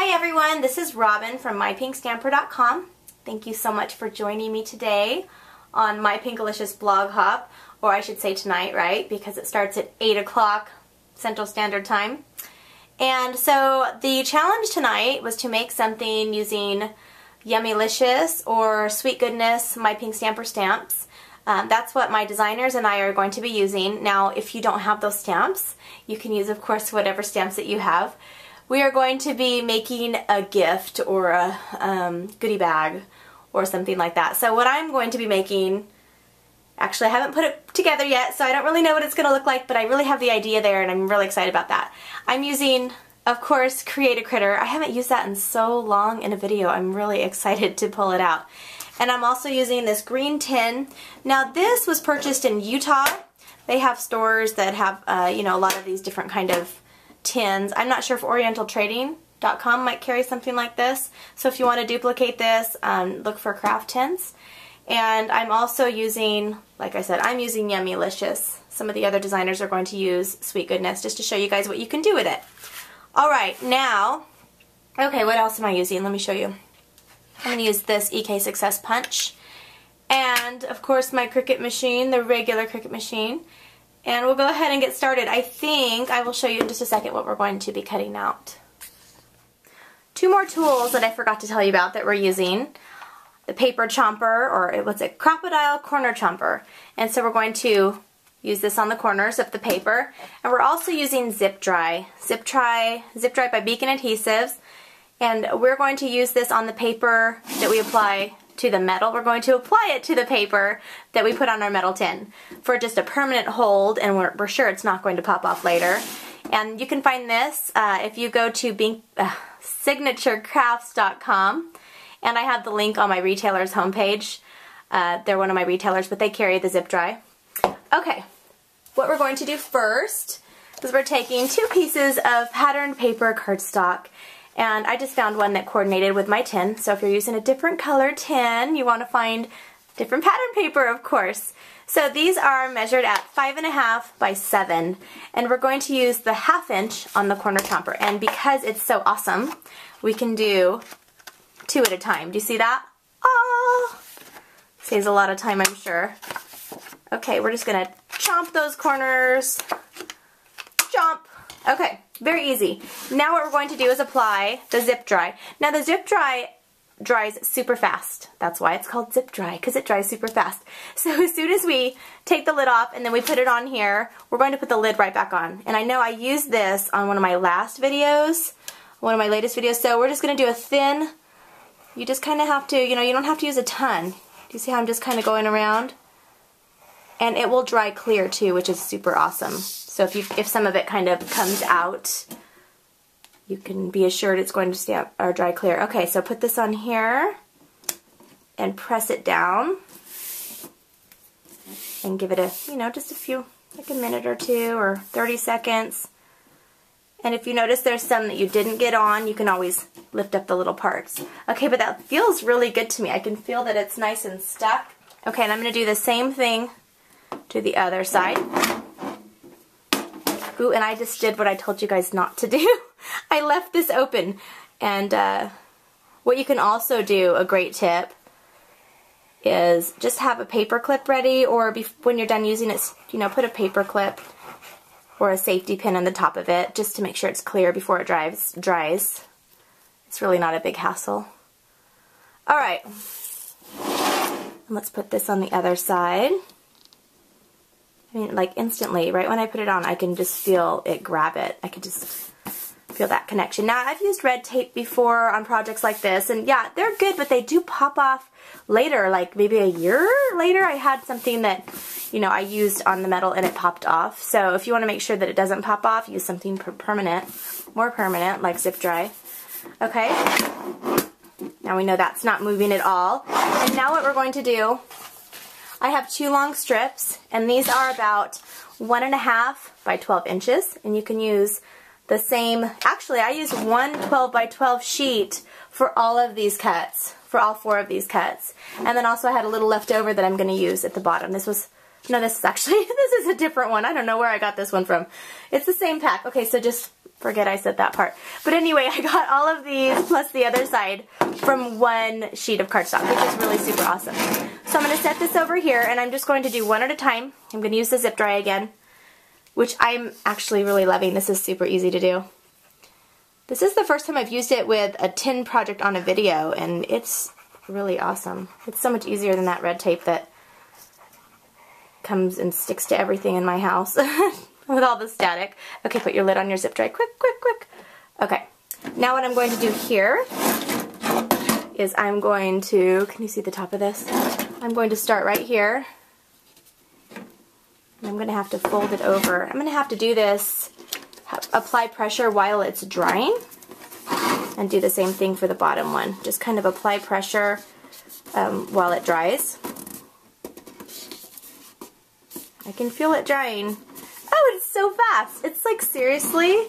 Hi everyone, this is Robin from mypinkstamper.com. Thank you so much for joining me today on My Pinkalicious Blog Hop, or I should say tonight, right? Because it starts at 8 o'clock Central Standard Time. And so the challenge tonight was to make something using Yummylicious or Sweet Goodness My Pink Stamper stamps. That's what my designers and I are going to be using. Now, if you don't have those stamps, you can use, of course, whatever stamps that you have. We are going to be making a gift or a goodie bag or something like that. So what I'm going to be making, actually I haven't put it together yet, so I don't really know what it's going to look like, but I really have the idea there and I'm really excited about that. I'm using, of course, Create a Critter. I haven't used that in so long in a video. I'm really excited to pull it out. And I'm also using this green tin. Now this was purchased in Utah. They have stores that have, you know, a lot of these different kind of tins. I'm not sure if orientaltrading.com might carry something like this. So if you want to duplicate this, look for craft tins. And I'm also using, like I said, I'm using Yummylicious. Some of the other designers are going to use Sweet Goodness just to show you guys what you can do with it. Alright, now, okay, what else am I using? Let me show you. I'm going to use this EK Success Punch. And, of course, my Cricut machine, the regular Cricut machine. And we'll go ahead and get started. I think I will show you in just a second what we're going to be cutting out. Two more tools that I forgot to tell you about that we're using. The paper chomper, or what's it, crocodile corner chomper. And so we're going to use this on the corners of the paper. And we're also using Zip Dry. Zip Dry by Beacon Adhesives. And we're going to use this on the paper that we apply to the metal. We're going to apply it to the paper that we put on our metal tin for just a permanent hold, and we're sure it's not going to pop off later. And you can find this if you go to signaturecrafts.com, and I have the link on my retailer's homepage. They're one of my retailers, but they carry the Zip Dry. Okay, what we're going to do first is we're taking two pieces of patterned paper cardstock. And I just found one that coordinated with my tin. So if you're using a different color tin, you want to find different pattern paper, of course. So these are measured at 5.5 by 7. And we're going to use the 1/2 inch on the corner chomper. And because it's so awesome, we can do 2 at a time. Do you see that? Oh! Saves a lot of time, I'm sure. Okay, we're just going to chomp those corners. Chomp! Okay, very easy. Now what we're going to do is apply the Zip Dry. Now the Zip Dry dries super fast. That's why it's called Zip Dry, because it dries super fast. So as soon as we take the lid off and then we put it on here, we're going to put the lid right back on. And I know I used this on one of my last videos, one of my latest videos, so we're just going to do a thin, you just kind of have to, you know, you don't have to use a ton. Do you see how I'm just kind of going around? And it will dry clear too, which is super awesome. So if some of it kind of comes out, you can be assured it's going to stay up or dry clear. Okay, so put this on here and press it down and give it a, you know, just a few, like a minute or two or 30 seconds. And if you notice there's some that you didn't get on, you can always lift up the little parts. Okay, but that feels really good to me. I can feel that it's nice and stuck. Okay, and I'm going to do the same thing to the other side. Ooh, and I just did what I told you guys not to do. I left this open. And what you can also do, a great tip, is just have a paper clip ready, or when you're done using it, you know, put a paper clip or a safety pin on the top of it, just to make sure it's clear before it dries. It's really not a big hassle. Alright, let's put this on the other side. I mean, like instantly, right when I put it on, I can just feel it grab it. I can just feel that connection. Now, I've used red tape before on projects like this, and yeah, they're good, but they do pop off later, like maybe a year later. I had something that, you know, I used on the metal and it popped off. So if you want to make sure that it doesn't pop off, use something permanent, more permanent, like Zip Dry. Okay, now we know that's not moving at all. And now what we're going to do, I have 2 long strips, and these are about 1.5 by 12 inches, and you can use the same, actually I used one 12 by 12 sheet for all of these cuts, for all 4 of these cuts. And then also I had a little left over that I'm going to use at the bottom. This was No, this is actually, this is a different one. I don't know where I got this one from. It's the same pack. Okay, so just forget I said that part. But anyway, I got all of these plus the other side from one sheet of cardstock, which is really super awesome. So I'm going to set this over here, and I'm just going to do one at a time. I'm going to use the zip dry again, which I'm actually really loving. This is super easy to do. This is the first time I've used it with a tin project on a video, and it's really awesome. It's so much easier than that red tape that comes and sticks to everything in my house with all the static. Okay, put your lid on your zip dry. Quick, quick, quick. Okay, now what I'm going to do here is I'm going to, can you see the top of this? I'm going to start right here. And I'm going to have to fold it over. I'm going to have to do this, apply pressure while it's drying, and do the same thing for the bottom one. Just kind of apply pressure while it dries. I can feel it drying. Oh, it's so fast. It's like, seriously,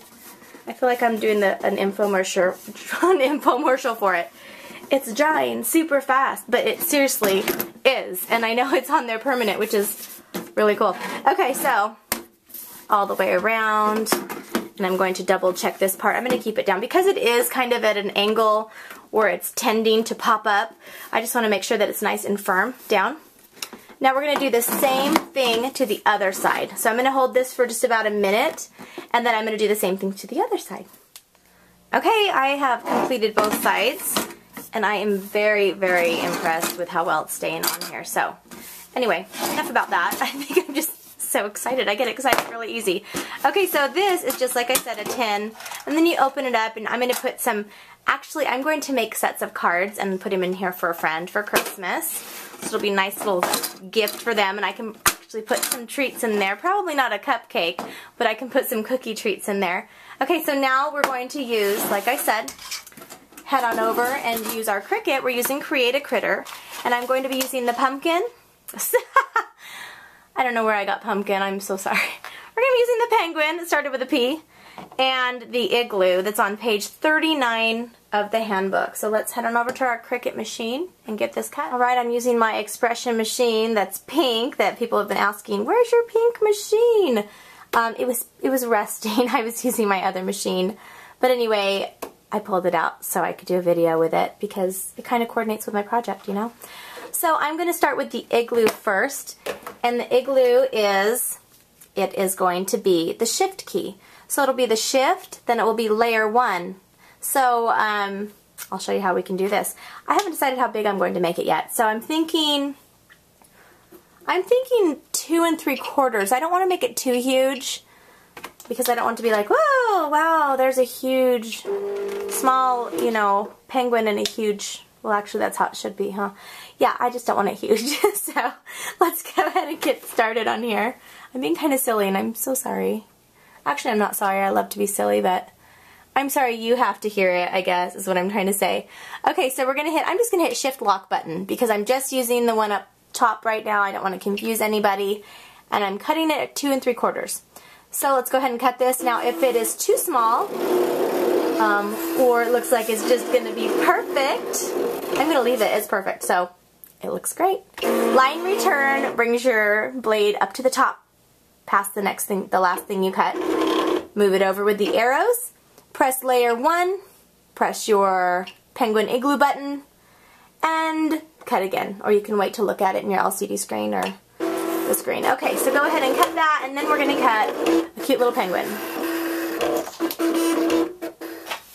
I feel like I'm doing an infomercial for it. It's drying super fast, but it seriously is. And I know it's on there permanent, which is really cool. Okay, so all the way around, and I'm going to double check this part. I'm going to keep it down because it is kind of at an angle where it's tending to pop up. I just want to make sure that it's nice and firm down. Now we're going to do the same thing to the other side. So I'm going to hold this for just about a minute, and then I'm going to do the same thing to the other side. Okay, I have completed both sides, and I am very, very impressed with how well it's staying on here. So anyway, enough about that. I think I'm just so excited. I get excited really easy. Okay, so this is just, like I said, a tin, and then you open it up, and I'm going to put some, actually I'm going to make sets of cards and put them in here for a friend for Christmas. So it'll be a nice little gift for them, and I can actually put some treats in there. Probably not a cupcake, but I can put some cookie treats in there. Okay, so now we're going to use, like I said, head on over and use our Cricut. We're using Create a Critter, and I'm going to be using the pumpkin. I don't know where I got pumpkin, I'm so sorry. We're going to be using the penguin, it started with a P, and the igloo that's on page 39 of the handbook. So let's head on over to our Cricut machine and get this cut. Alright, I'm using my expression machine that's pink that people have been asking, where's your pink machine? It was resting. I was using my other machine. But anyway, I pulled it out so I could do a video with it because it kind of coordinates with my project, you know? So I'm going to start with the igloo first. And the igloo is, it is going to be the shift key. So it'll be the shift, then it will be layer 1. So I'll show you how we can do this. I haven't decided how big I'm going to make it yet. So I'm thinking 2 3/4. I don't want to make it too huge because I don't want to be like, whoa, wow, there's a huge, small, you know, penguin and a huge, well, actually that's how it should be, huh? Yeah, I just don't want it huge. So let's go ahead and get started on here. I'm being kind of silly and I'm so sorry. Actually, I'm not sorry. I love to be silly, but I'm sorry you have to hear it, I guess, is what I'm trying to say. Okay, so I'm just going to hit Shift Lock button because I'm just using the one up top right now. I don't want to confuse anybody. And I'm cutting it at 2 3/4. So let's go ahead and cut this. Now, if it is too small, or it looks like it's just going to be perfect, I'm going to leave it as perfect. So it looks great. Line return brings your blade up to the top, past the last thing you cut. Move it over with the arrows. Press layer 1, press your penguin igloo button, and cut again. Or you can wait to look at it in your LCD screen or the screen. Okay, so go ahead and cut that, and then we're going to cut a cute little penguin.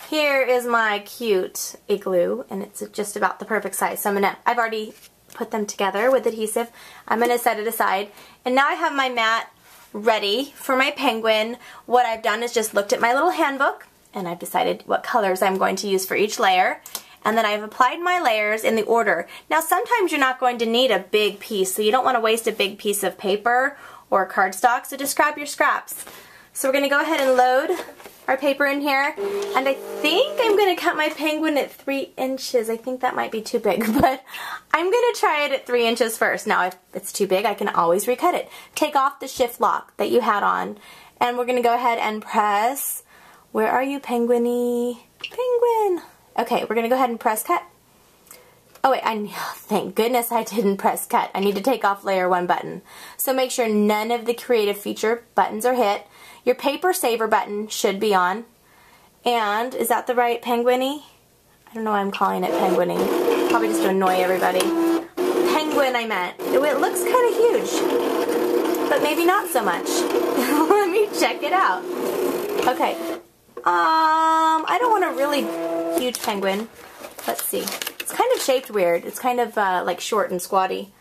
Here is my cute igloo, and it's just about the perfect size. So I've already put them together with adhesive. I'm going to set it aside, and now I have my mat ready for my penguin. What I've done is just looked at my little handbook, and I've decided what colors I'm going to use for each layer. And then I've applied my layers in the order. Now sometimes you're not going to need a big piece, so you don't want to waste a big piece of paper or cardstock, so just grab your scraps. So we're going to go ahead and load our paper in here, and I think I'm going to cut my penguin at 3 inches. I think that might be too big, but I'm going to try it at 3 inches first. Now if it's too big, I can always recut it. Take off the shift lock that you had on, and we're going to go ahead and press, where are you, penguin-y? Penguin! Okay, we're going to go ahead and press cut. Oh wait, thank goodness I didn't press cut. I need to take off layer 1 button. So make sure none of the creative feature buttons are hit. Your paper saver button should be on. And, is that the right penguin-y? I don't know why I'm calling it penguin-y. Probably just to annoy everybody. Penguin I meant. It looks kind of huge. But maybe not so much. Let me check it out. Okay. I don't want a really huge penguin. Let's see. It's kind of shaped weird. It's kind of like short and squatty.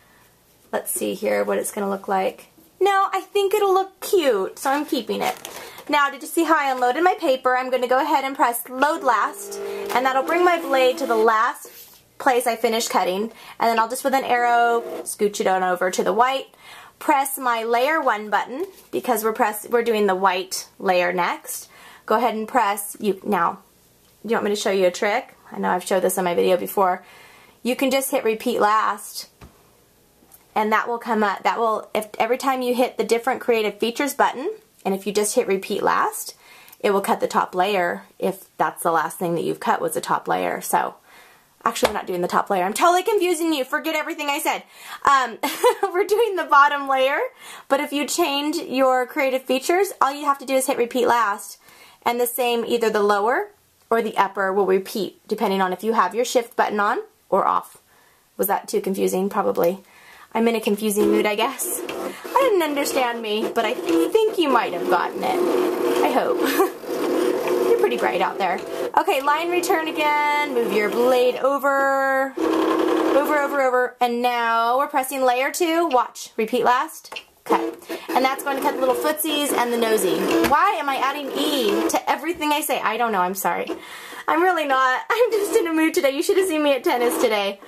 Let's see here what it's going to look like. No, I think it'll look cute, so I'm keeping it. Now, did you see how I unloaded my paper? I'm going to go ahead and press load last, and that'll bring my blade to the last place I finished cutting, and then I'll just with an arrow scooch it on over to the white, press my layer 1 button, because we're doing the white layer next. Go ahead and press, now, do you want me to show you a trick? I know I've showed this in my video before. You can just hit repeat last, and that will come up, if every time you hit the different creative features button, and if you just hit repeat last, it will cut the top layer if that's the last thing that you've cut was the top layer. So, actually we're not doing the top layer. I'm totally confusing you. Forget everything I said. We're doing the bottom layer, but if you change your creative features, all you have to do is hit repeat last. And the same, either the lower or the upper will repeat, depending on if you have your shift button on or off. Was that too confusing? Probably. I'm in a confusing mood, I guess. I didn't understand me, but I think you might have gotten it. I hope. You're pretty bright out there. Okay, line return again. Move your blade over. Over. And now we're pressing layer 2. Watch. Repeat last. Cut. And that's going to cut the little footsies and the nosy. Why am I adding E to everything I say? I don't know. I'm sorry. I'm really not. I'm just in a mood today. You should have seen me at tennis today.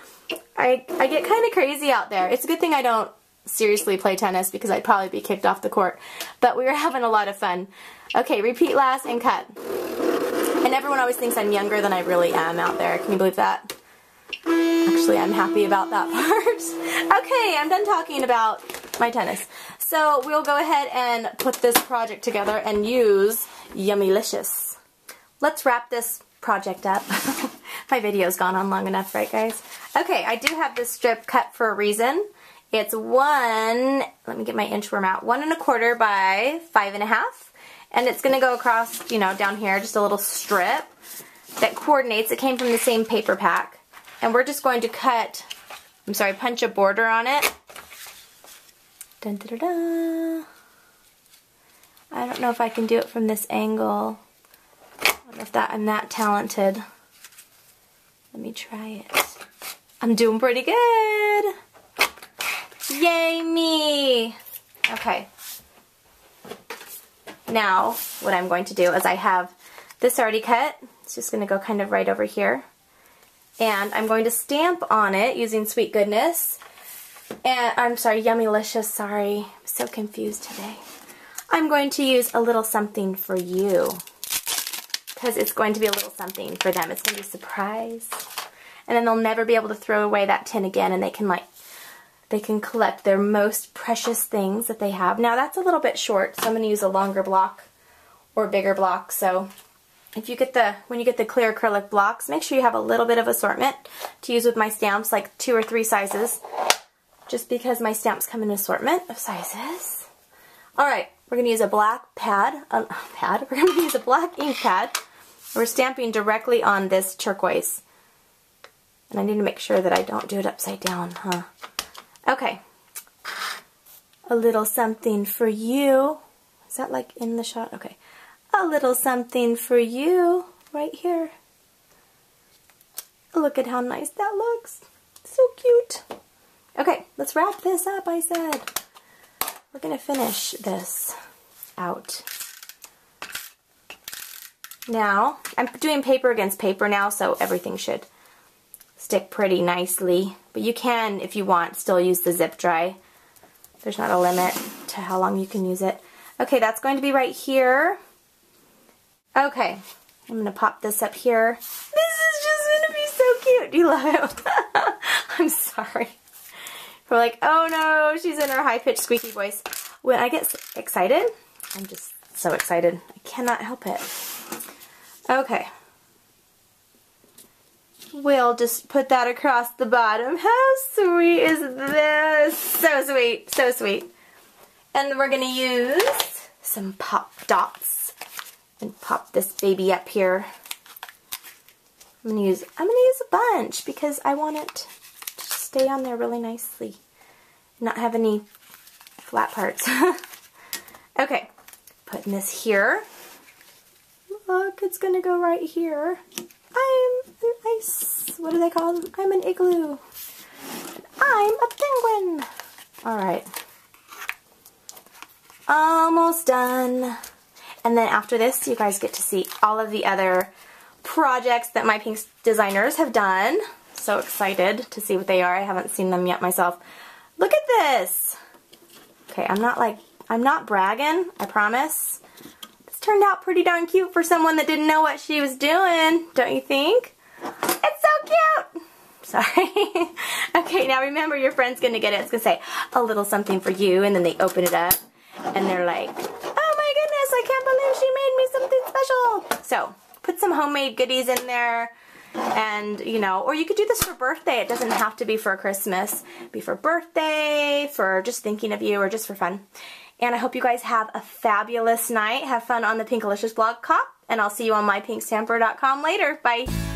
I get kind of crazy out there. It's a good thing I don't seriously play tennis because I'd probably be kicked off the court. But we were having a lot of fun. Okay, repeat last and cut. And everyone always thinks I'm younger than I really am out there. Can you believe that? Actually, I'm happy about that part. Okay, I'm done talking about my tennis. So we'll go ahead and put this project together and use Yummylicious. Let's wrap this project up. My video's gone on long enough, right guys? Okay, I do have this strip cut for a reason. It's let me get my inch worm out, 1 1/4 by 5 1/2. And it's gonna go across, you know, down here, just a little strip that coordinates. It came from the same paper pack. And we're just going to punch a border on it. Dun, da, da, da. I don't know if I can do it from this angle. I don't know if I'm that talented. Let me try it. I'm doing pretty good. Yay me! Okay. Now, what I'm going to do is I have this already cut. It's just going to go kind of right over here. And I'm going to stamp on it using Sweet Goodness. And, I'm sorry, Yummylicious, sorry. I'm so confused today. I'm going to use a little something for you. Because it's going to be a little something for them. It's going to be a surprise. And then they'll never be able to throw away that tin again, and they can collect their most precious things that they have. Now that's a little bit short, so I'm going to use a longer block or bigger block. So if you when you get the clear acrylic blocks, make sure you have a little bit of assortment to use with my stamps, like 2 or 3 sizes, just because my stamps come in an assortment of sizes. Alright, we're going to use a black we're going to use a black ink pad. We're stamping directly on this turquoise. And I need to make sure that I don't do it upside down, huh? Okay. A little something for you. Is that like in the shot? Okay. A little something for you right here. Look at how nice that looks. So cute. Okay, let's wrap this up, I said. We're going to finish this out. Now, I'm doing paper against paper now, so everything should stick pretty nicely. But you can, if you want, still use the zip dry. There's not a limit to how long you can use it. Okay, that's going to be right here. Okay, I'm going to pop this up here. This is just going to be so cute. Do you love it? I'm sorry. We're like, oh no, she's in her high-pitched squeaky voice. When I get excited, I'm just so excited. I cannot help it. Okay. we'll just put that across the bottom. How sweet is this? So sweet, so sweet. And we're gonna use some pop dots and pop this baby up here. I'm gonna use a bunch because I want it to stay on there really nicely, not have any flat parts. Okay, putting this here. Look, it's gonna go right here. I'm an ice, what do they call them? I'm an igloo. I'm a penguin. All right, almost done. And then after this, you guys get to see all of the other projects that My Pinks designers have done. So excited to see what they are. I haven't seen them yet myself. Look at this. Okay, I'm not bragging, I promise. This turned out pretty darn cute for someone that didn't know what she was doing, don't you think? It's so cute. Sorry. Okay, now remember your friend's gonna get it. It's gonna say a little something for you, and then they open it up and they're like, oh my goodness, I can't believe she made me something special. So put some homemade goodies in there, and you know, or you could do this for birthday. It doesn't have to be for Christmas. It'd be for birthday, for just thinking of you, or just for fun. And I hope you guys have a fabulous night. Have fun on the Pinkalicious blog, and I'll see you on mypinkstamper.com later. Bye.